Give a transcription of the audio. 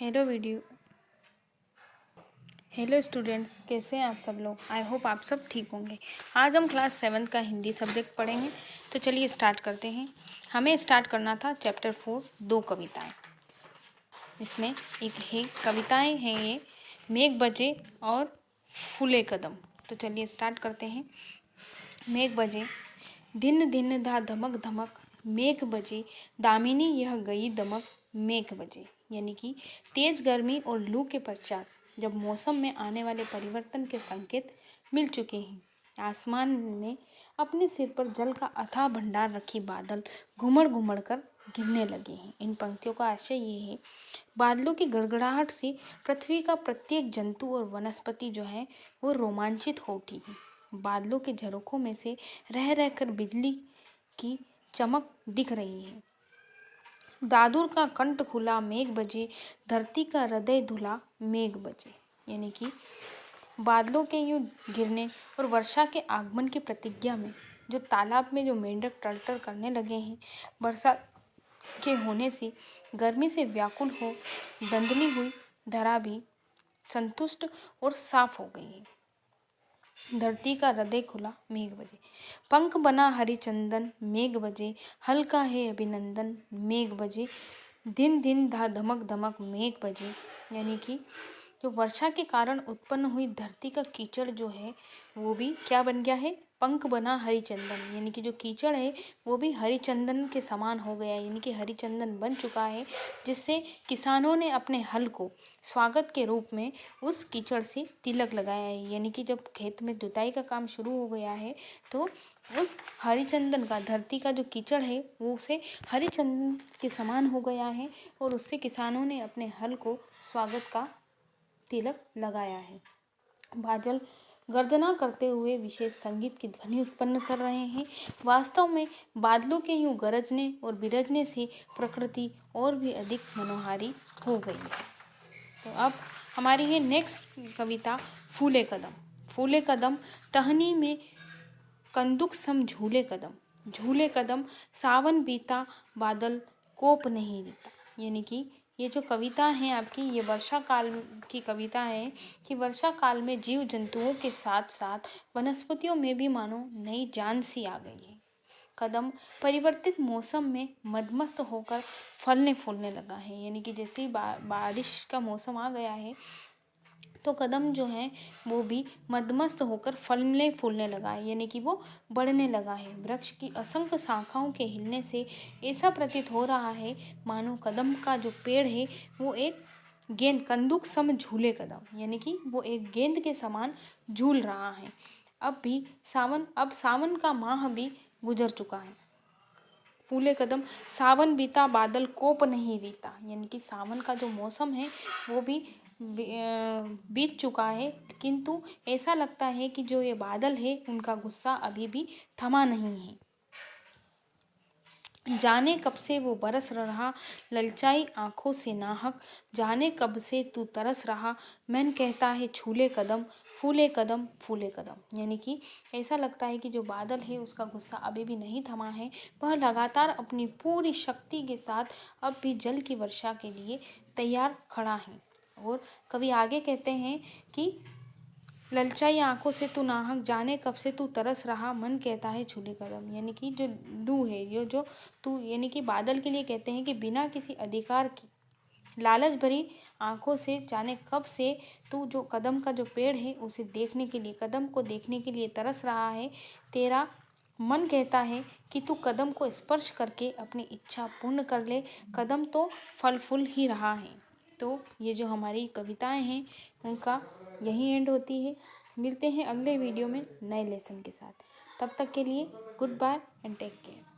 Hello video hello students, कैसे हैं आप सब लोग। आई होप आप सब ठीक होंगे। आज हम क्लास 7 का हिंदी सब्जेक्ट पढ़ेंगे। तो चलिए स्टार्ट करते हैं। हमें स्टार्ट करना था चैप्टर 4 दो कविताएं। इसमें एक है कविताएं हैं ये मेघ बजे और फूले कदम। तो चलिए स्टार्ट करते हैं। मेघ बजे धिन धिन धा धमक धमक, मेघ बजे दामिनी यह गई दमक। मेघ बजे यानी कि तेज गर्मी और लू के पश्चात जब मौसम में आने वाले परिवर्तन के संकेत मिल चुके हैं, आसमान में अपने सिर पर जल का अथाह भंडार रखी बादल घुमड़ घुमड़ कर गिरने लगे हैं। इन पंक्तियों का आशय ये है, बादलों की गड़गड़ाहट से पृथ्वी का प्रत्येक जंतु और वनस्पति जो है वो रोमांचित हो उठी है। बादलों के झरोखों में से रह रहकर बिजली की चमक दिख रही है। दादुर का कंठ खुला मेघ बजे, धरती का हृदय धुला मेघ बजे। यानी कि बादलों के यूं गिरने और वर्षा के आगमन की प्रतिज्ञा में जो तालाब में जो मेंढक टलटल करने लगे हैं, वर्षा के होने से गर्मी से व्याकुल हो धुंधली हुई धरा भी संतुष्ट और साफ हो गई है। धरती का हृदय खुला मेघ बजे, पंख बना हरिचंदन मेघ बजे, हल्का है अभिनंदन मेघ बजे, दिन दिन धा धमक धमक मेघ बजे। यानी कि जो वर्षा के कारण उत्पन्न हुई धरती का कीचड़ जो है वो भी क्या बन गया है, पंख बना हरिचंदन। यानी कि जो कीचड़ है वो भी हरिचंदन के समान हो गया है, यानी कि हरिचंदन बन चुका है, जिससे किसानों ने अपने हल को स्वागत के रूप में उस कीचड़ से तिलक लगाया है। यानी कि जब खेत में जुताई का काम शुरू हो गया है तो उस हरिचंदन का, धरती का जो कीचड़ है वो उसे हरिचंदन के समान हो गया है और उससे किसानों ने अपने हल को स्वागत का तिलक लगाया है। बादल गर्जना करते हुए विशेष संगीत की ध्वनि उत्पन्न कर रहे हैं। वास्तव में बादलों के यूं गरजने और बिरजने से प्रकृति और भी अधिक मनोहारी हो गई है। तो अब हमारी है नेक्स्ट कविता फूले कदम। फूले कदम टहनी में कंदुक सम झूले कदम, झूले कदम सावन बीता बादल कोप नहीं रीता। यानी कि ये जो कविता है आपकी, ये वर्षा काल की कविता है कि वर्षा काल में जीव जंतुओं के साथ साथ वनस्पतियों में भी मानो नई जान सी आ गई है। कदम परिवर्तित मौसम में मदमस्त होकर फलने फूलने लगा है। यानी कि जैसे ही बारिश का मौसम आ गया है तो कदम जो है वो भी मदमस्त होकर फलने फूलने लगा है, यानी कि वो बढ़ने लगा है। वृक्ष की असंख्य शाखाओं के हिलने से ऐसा प्रतीत हो रहा है मानो कदम का जो पेड़ है वो एक गेंद कंदुक सम झूले कदम, यानी कि वो एक गेंद के समान झूल रहा है। अब सावन का माह भी गुजर चुका है। फूले कदम सावन बीता बादल कोप नहीं रीता। यानी कि सावन का जो मौसम है वो भी बीत चुका है, किंतु ऐसा लगता है कि जो ये बादल है उनका गुस्सा अभी भी थमा नहीं है। जाने कब से वो बरस रहा ललचाई आंखों से नाहक, जाने कब से तू तरस रहा मन कहता है छूले कदम फूले कदम फूले कदम। यानी कि ऐसा लगता है कि जो बादल है उसका गुस्सा अभी भी नहीं थमा है, वह लगातार अपनी पूरी शक्ति के साथ अब भी जल की वर्षा के लिए तैयार खड़ा है। और कवि आगे कहते हैं कि ललचाई आंखों से तू नाहक, जाने कब से तू तरस रहा मन कहता है छूले कदम। यानी कि जो लू है, ये जो तू, यानी कि बादल के लिए कहते हैं कि बिना किसी अधिकार की लालच भरी आंखों से जाने कब से तू जो कदम का जो पेड़ है उसे देखने के लिए, कदम को देखने के लिए तरस रहा है। तेरा मन कहता है कि तू कदम को स्पर्श करके अपनी इच्छा पूर्ण कर ले, कदम तो फल फूल ही रहा है। तो ये जो हमारी कविताएं हैं उनका यही एंड होती है। मिलते हैं अगले वीडियो में नए लेसन के साथ। तब तक के लिए good bye and take care.